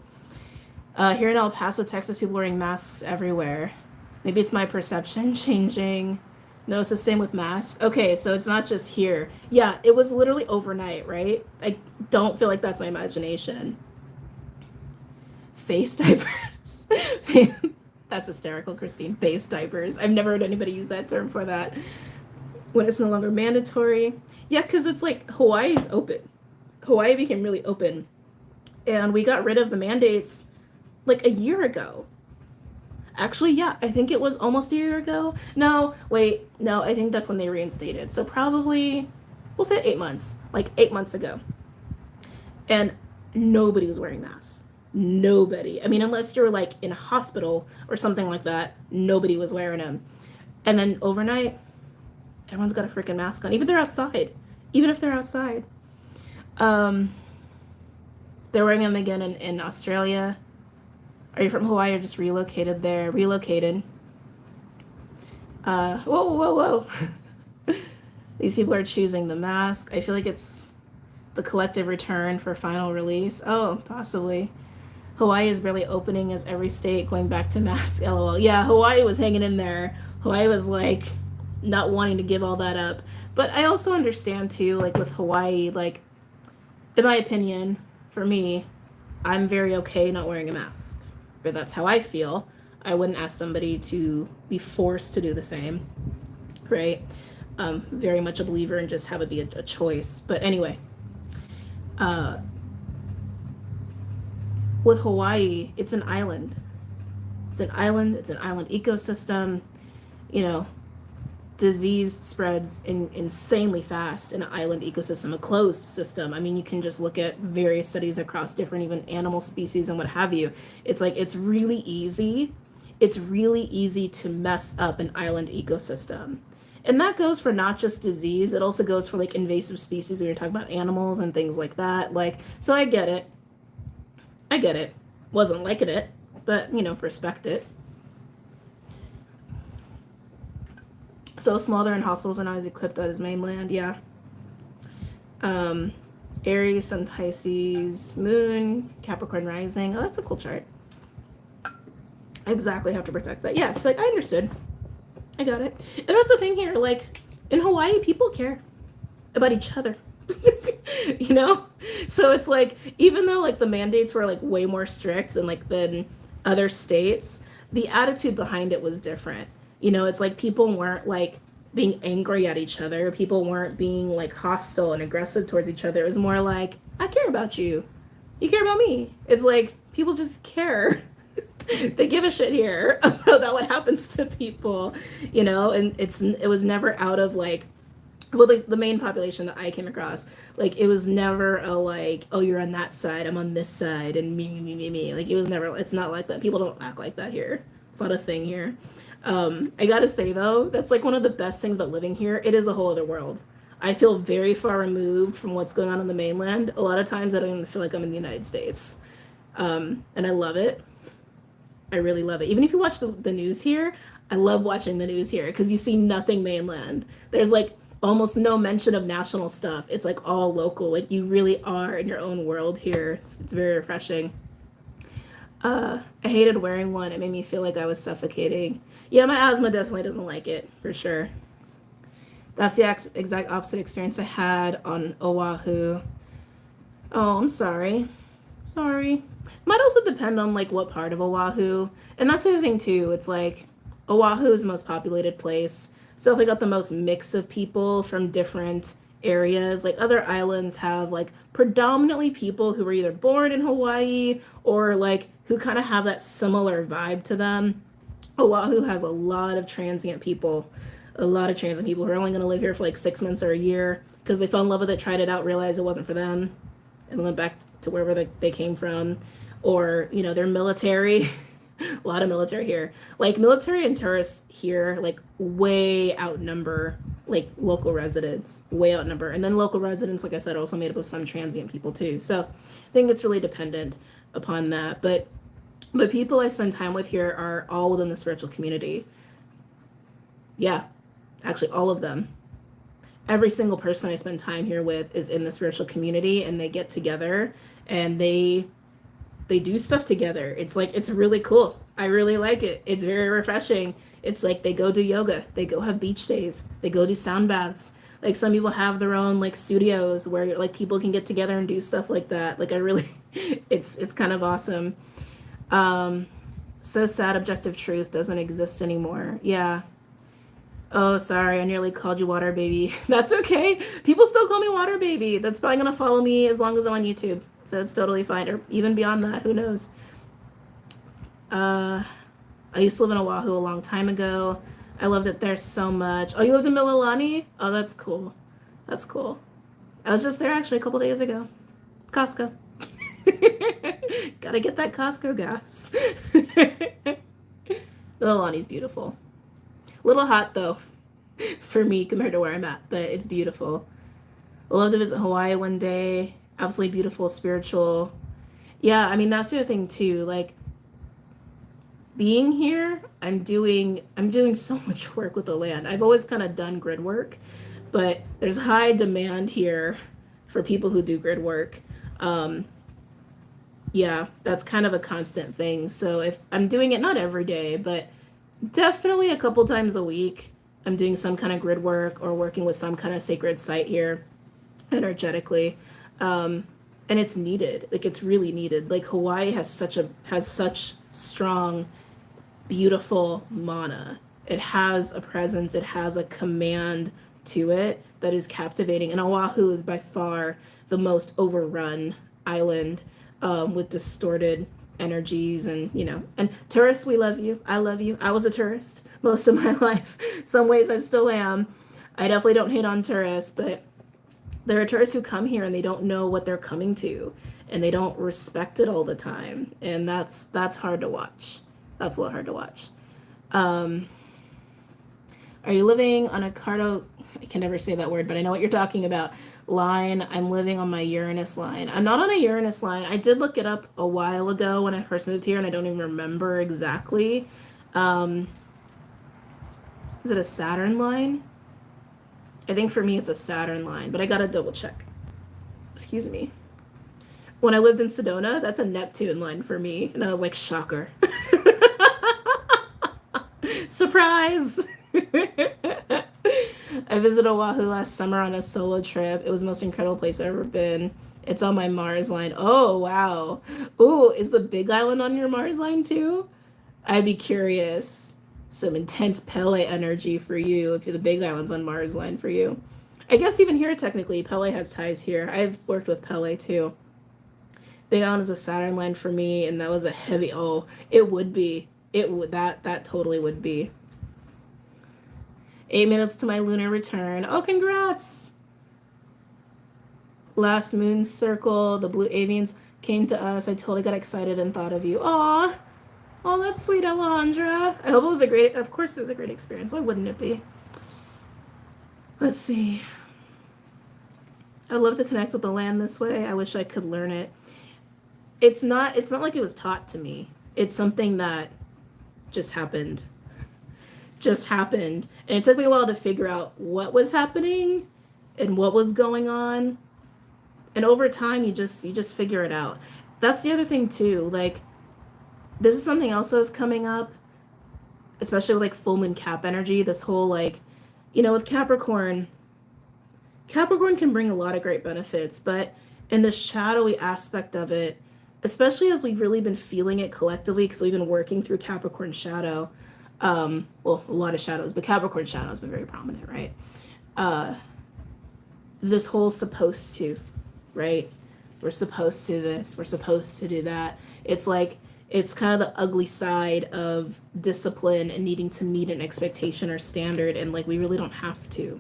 Here in El Paso, Texas, people wearing masks everywhere. Maybe it's my perception changing. No, it's the same with masks. Okay, so it's not just here. Yeah, it was literally overnight, right? I don't feel like that's my imagination. Face diapers. That's hysterical, Christine. Face diapers. I've never heard anybody use that term for that. When it's no longer mandatory. Yeah, because it's like Hawaii's open. Hawaii became really open. And we got rid of the mandates like a year ago. Actually, yeah, I think it was almost a year ago. No, I think that's when they reinstated. So probably, we'll say 8 months, like 8 months ago. And nobody was wearing masks. Nobody. I mean, unless you're like in a hospital or something like that, nobody was wearing them. And then overnight, everyone's got a freaking mask on, even if they're outside. They're wearing them again in Australia. Are you from Hawaii or just relocated there? Relocated. Whoa. These people are choosing the mask. I feel like it's the collective return for final release. Oh, possibly. Hawaii is barely opening as every state going back to mask. LOL. Yeah, Hawaii was hanging in there. Hawaii was like not wanting to give all that up. But I also understand too, like with Hawaii, like in my opinion, for me, I'm very okay not wearing a mask. But that's how I feel. I wouldn't ask somebody to be forced to do the same, right? Very much a believer in just have it be a choice. But anyway, with Hawaii, it's an island. It's an island ecosystem. you know, disease spreads insanely fast in an island ecosystem, a closed system. I mean, you can just look at various studies across different even animal species and what have you. It's like it's really easy. It's really easy to mess up an island ecosystem. And that goes for not just disease, it also goes for like invasive species when you're talking about animals and things like that. Like, so I get it. I get it. Wasn't liking it, but respect it. So small and hospitals are not as equipped as mainland. Yeah. Aries, Sun, Pisces, Moon, Capricorn rising. Oh, that's a cool chart. Exactly, have to protect that. Yeah, so like I understood. I got it. And that's the thing here. Like in Hawaii, people care about each other. So it's like even though like the mandates were like way more strict than other states, the attitude behind it was different. It's like people weren't like being angry at each other. People weren't being like hostile and aggressive towards each other. It was more like, I care about you. You care about me. It's like people just care. They give a shit here about what happens to people, and it was never out of like, well, the main population that I came across, like it was never a like, oh, you're on that side, I'm on this side, and me. Like it was never. It's not like that. People don't act like that here. It's not a thing here. I gotta say though, that's like one of the best things about living here. It is a whole other world. I feel very far removed from what's going on the mainland. A lot of times I don't even feel like I'm in the United States, and I love it. I really love it. Even if you watch the news here, I love watching the news here because you see nothing mainland. There's like almost no mention of national stuff. It's like all local. Like you really are in your own world here. It's very refreshing. I hated wearing one. It made me feel like I was suffocating. Yeah, my asthma definitely doesn't like it, for sure. That's the exact opposite experience I had on Oahu. Oh, I'm sorry. Sorry. Might also depend on like what part of Oahu. And that's the other thing too. It's like Oahu is the most populated place. So if we got the most mix of people from different areas, like other islands have like predominantly people who were either born in Hawaii or like who kind of have that similar vibe to them. Oahu has a lot of transient people, who are only going to live here for like 6 months or a year because they fell in love with it, tried it out, realized it wasn't for them, and went back to wherever they came from. Or, they're military. A lot of military here. Like military and tourists here, like way outnumber like local residents, way outnumber. And then local residents, like I said, are also made up of some transient people too. So I think it's really dependent upon that. But the people I spend time with here are all within the spiritual community. Yeah, actually all of them. Every single person I spend time here with is in the spiritual community, and they get together and they do stuff together. It's like, it's really cool. I really like it. It's very refreshing. It's like they go do yoga, they go have beach days, they go do sound baths. Like some people have their own like studios where like people can get together and do stuff like that. Like I really, it's kind of awesome. So sad objective truth doesn't exist anymore. Yeah. Oh, sorry, I nearly called you WaterBaby. That's okay. People still call me WaterBaby. That's probably gonna follow me as long as I'm on YouTube. So it's totally fine. Or even beyond that, who knows? I used to live in Oahu a long time ago. I loved it there so much. Oh, you lived in Mililani? Oh, that's cool. That's cool. I was just there actually a couple days ago. Costco. Gotta get that Costco gas. Mililani's beautiful. A little hot though for me compared to where I'm at, but it's beautiful. I'd love to visit Hawaii one day. Absolutely beautiful, spiritual. Yeah, I mean that's the other thing too. Like being here, I'm doing so much work with the land. I've always kind of done grid work, but there's high demand here for people who do grid work. Yeah, that's kind of a constant thing. So if I'm doing it not every day, but definitely a couple times a week, I'm doing some kind of grid work or working with some kind of sacred site here energetically. And it's needed. Like it's really needed. Like Hawaii has such strong, beautiful mana. It has a presence, it has a command to it that is captivating. And Oahu is by far the most overrun island with distorted energies, and and tourists, we love you. I love you. I was a tourist most of my life. Some ways I still am. I definitely don't hate on tourists, but there are tourists who come here and they don't know what they're coming to, and they don't respect it all the time, and that's hard to watch. That's a little hard to watch. Are you living on a cardo? I can never say that word, but I know what you're talking about. Line. I'm living on my Uranus line. I'm not on a Uranus line. I did look it up a while ago when I first moved here, and I don't even remember exactly. Is it a Saturn line? I think for me it's a Saturn line, but I gotta double check. Excuse me. When I lived in Sedona, that's a Neptune line for me, and I was like, shocker. Surprise! I visited Oahu last summer on a solo trip. It was the most incredible place I've ever been. It's on my Mars line. Oh, wow. Ooh, is the Big Island on your Mars line too? I'd be curious. Some intense Pele energy for you if the Big Island's on Mars line for you. I guess even here, technically, Pele has ties here. I've worked with Pele too. Big Island is a Saturn line for me, and that was a heavy, oh, it would be. It would, that totally would be. 8 minutes to my lunar return. Oh, congrats! Last moon circle, the blue avians came to us. I totally got excited and thought of you. Aw! Oh, that's sweet, Alejandra. I hope it was a great, of course it was a great experience. Why wouldn't it be? Let's see. I'd love to connect with the land this way. I wish I could learn it. It's not like it was taught to me. It's something that just happened. And it took me a while to figure out what was happening and what was going on, and over time you just figure it out. That's the other thing too, like this is something else that's coming up, especially with like full moon Cap energy, this whole like, with Capricorn can bring a lot of great benefits, but in the shadowy aspect of it, especially as we've really been feeling it collectively because we've been working through Capricorn shadow, well, a lot of shadows, but Capricorn shadow has been very prominent, right? This whole supposed to, right? We're supposed to this, we're supposed to do that. It's like, it's kind of the ugly side of discipline and needing to meet an expectation or standard, and like we really don't have to.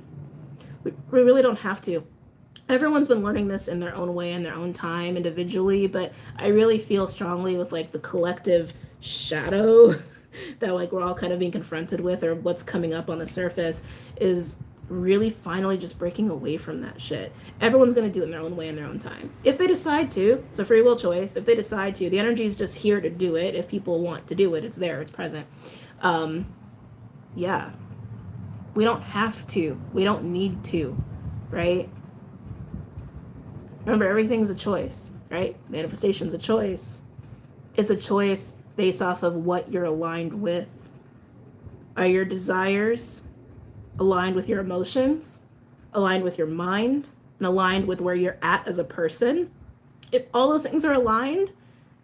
We really don't have to. Everyone's been learning this in their own way, in their own time, individually, but I really feel strongly with like the collective shadow that like we're all kind of being confronted with, or what's coming up on the surface, is really finally just breaking away from that shit. Everyone's going to do it in their own way in their own time. If they decide to, it's a free will choice. If they decide to, the energy is just here to do it. If people want to do it, it's there, it's present. Yeah. We don't have to. We don't need to, right? Remember, everything's a choice, right? Manifestation's a choice. It's a choice based off of what you're aligned with. Are your desires aligned with your emotions, aligned with your mind, and aligned with where you're at as a person? If all those things are aligned,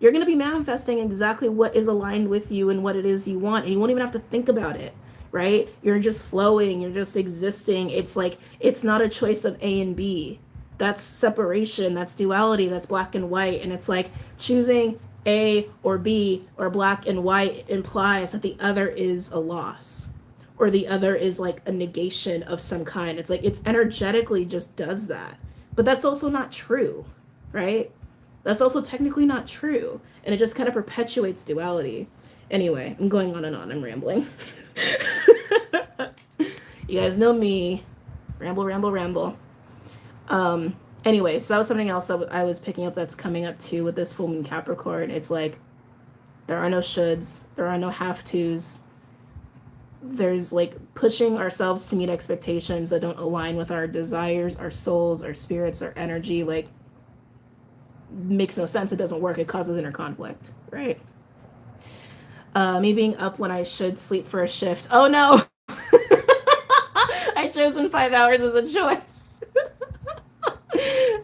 you're going to be manifesting exactly what is aligned with you and what it is you want, and you won't even have to think about it, right? You're just flowing, you're just existing. It's like, it's not a choice of A and B. That's separation, that's duality, that's black and white, and it's like choosing A or B or black and white implies that the other is a loss, or the other is like a negation of some kind. It's like, it's energetically just does that. But that's also not true, right? That's also technically not true. And it just kind of perpetuates duality. Anyway, I'm going on and on. I'm rambling. You guys know me. Ramble. Anyway, so that was something else that I was picking up that's coming up too with this full moon Capricorn. It's like, there are no shoulds. There are no have-tos. There's like pushing ourselves to meet expectations that don't align with our desires, our souls, our spirits, our energy. Like, makes no sense. It doesn't work. It causes inner conflict, right? Me being up when I should sleep for a shift. Oh no. I chosen 5 hours as a choice.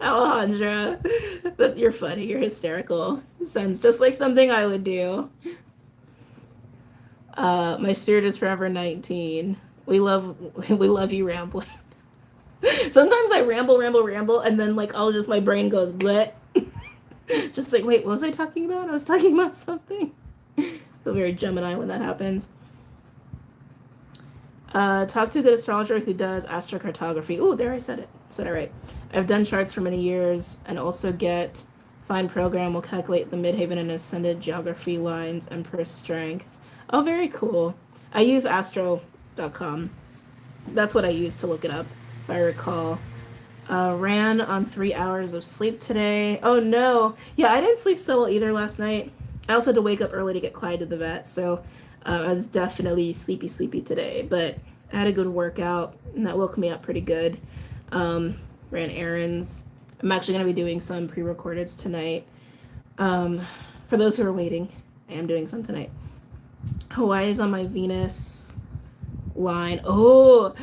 Alejandra, you're funny. You're hysterical. Sounds just like something I would do. My spirit is forever 19. We love you rambling. Sometimes I ramble, and then like my brain goes bleh. Just like, wait, what was I talking about? I was talking about something. I feel very Gemini when that happens. Talk to a good astrologer who does astrocartography. Oh, there I said it. Said it right. I've done charts for many years and also get fine program will calculate the midhaven and ascended geography lines and per strength. Oh, very cool. I use astro.com. That's what I use to look it up, if I recall. Ran on 3 hours of sleep today. Oh no. Yeah, I didn't sleep so well either last night. I also had to wake up early to get Clyde to the vet, so I was definitely sleepy today. But I had a good workout, and that woke me up pretty good. Ran errands. I'm actually going to be doing some pre-recordeds tonight. For those who are waiting, I am doing some tonight. Hawaii is on my Venus line. Oh,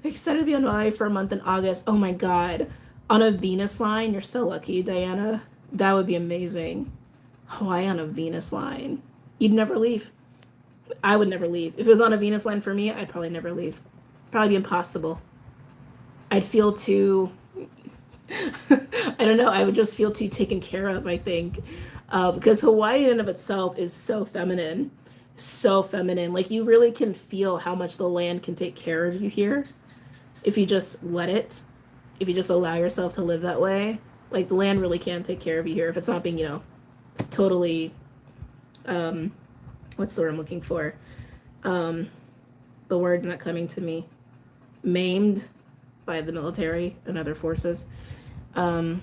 excited to be on Hawaii for a month in August. Oh my God. On a Venus line? You're so lucky, Diana. That would be amazing. Hawaii on a Venus line. You'd never leave. I would never leave. If it was on a Venus line for me, I'd probably never leave. Probably be impossible. I'd feel too... I don't know. I would just feel too taken care of, I think. Because Hawaii in and of itself is so feminine. So feminine. Like, you really can feel how much the land can take care of you here. If you just let it. If you just allow yourself to live that way. Like, the land really can take care of you here. If it's not being, totally... what's the word I'm looking for? The word's not coming to me. Maimed by the military and other forces. I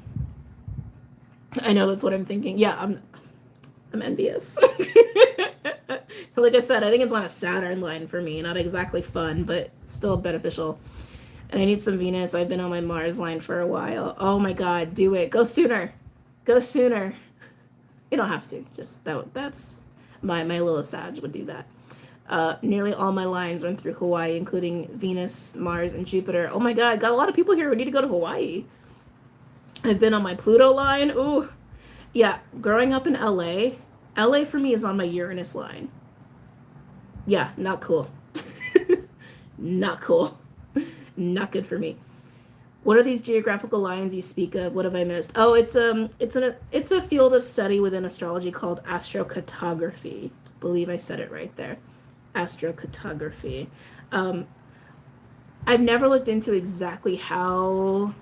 know that's what I'm thinking. Yeah, I'm envious. Like I said, I think it's on a Saturn line for me. Not exactly fun, but still beneficial. And I need some Venus. I've been on my Mars line for a while. Oh my God, do it. Go sooner. Go sooner. You don't have to. Just that's my little Sag would do that. Nearly all my lines run through Hawaii, including Venus, Mars, and Jupiter. Oh my God, got a lot of people here who need to go to Hawaii. I've been on my Pluto line. Ooh. Yeah, growing up in LA for me is on my Uranus line. Yeah, not cool. Not cool. Not good for me. What are these geographical lines you speak of? What have I missed? Oh, it's a field of study within astrology called astrocartography. I believe I said it right there. Astrocartography. I've never looked into exactly how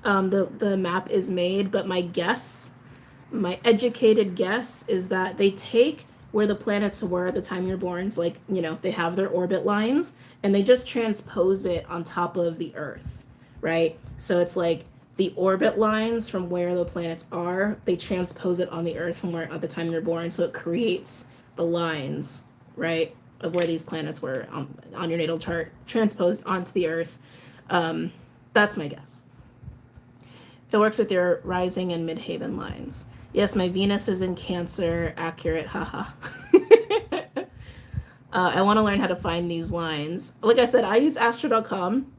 the map is made, but my educated guess is that they take where the planets were at the time you're born. So like, they have their orbit lines and they just transpose it on top of the Earth, right? So it's like the orbit lines from where the planets are, they transpose it on the Earth from where at the time you're born. So it creates the lines, right, of where these planets were on your natal chart, transposed onto the Earth. That's my guess. It works with your rising and midhaven lines. Yes, my Venus is in Cancer. Accurate, haha. I want to learn how to find these lines. Like I said, I use astro.com.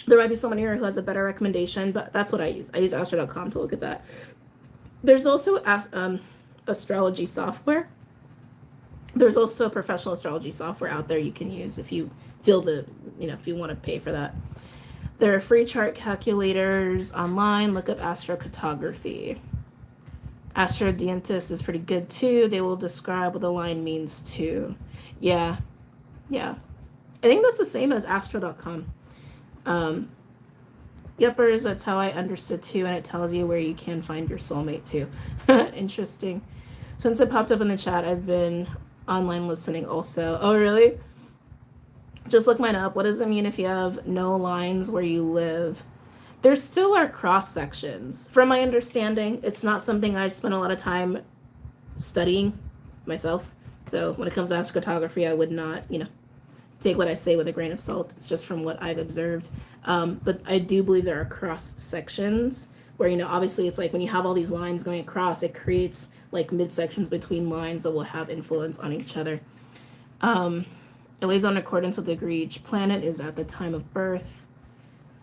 There might be someone here who has a better recommendation, but that's what I use. I use astro.com to look at that. There's also astrology software. There's also professional astrology software out there you can use if you feel if you want to pay for that. There are free chart calculators online. Look up astrocartography. Astrodientis is pretty good too. They will describe what the line means too. Yeah. I think that's the same as astro.com. Yuppers, that's how I understood too, and it tells you where you can find your soulmate too. Interesting. Since it popped up in the chat, I've been online listening also. Oh, really? Just look mine up. What does it mean if you have no lines where you live? There still are cross sections. From my understanding, it's not something I've spent a lot of time studying myself. So when it comes to astrocartography, I would not, take what I say with a grain of salt. It's just from what I've observed. But I do believe there are cross sections where, obviously it's like when you have all these lines going across, it creates like midsections between lines that will have influence on each other. It lays on accordance with the degree each planet is at the time of birth.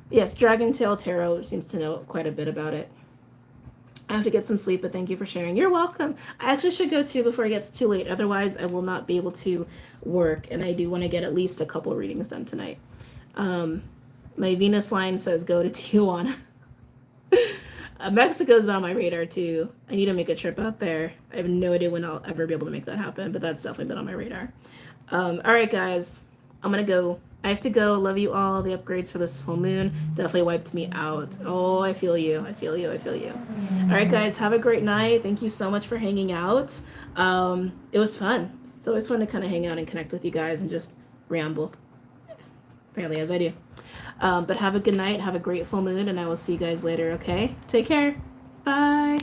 Yes, Dragon Tail Tarot seems to know quite a bit about it. I have to get some sleep, but thank you for sharing. You're welcome. I actually should go too before it gets too late. Otherwise, I will not be able to work, and I do want to get at least a couple readings done tonight. My Venus line says go to Tijuana. Mexico's been on my radar too. I need to make a trip out there. I have no idea when I'll ever be able to make that happen, but that's definitely been on my radar. All right, guys, I'm going to go I have to go. Love you all. The upgrades for this full moon definitely wiped me out. Oh, I feel you. I feel you. I feel you. All right, guys. Have a great night. Thank you so much for hanging out. It was fun. It's always fun to kind of hang out and connect with you guys and just ramble. Apparently, as I do. But have a good night. Have a great full moon, and I will see you guys later, okay? Take care. Bye.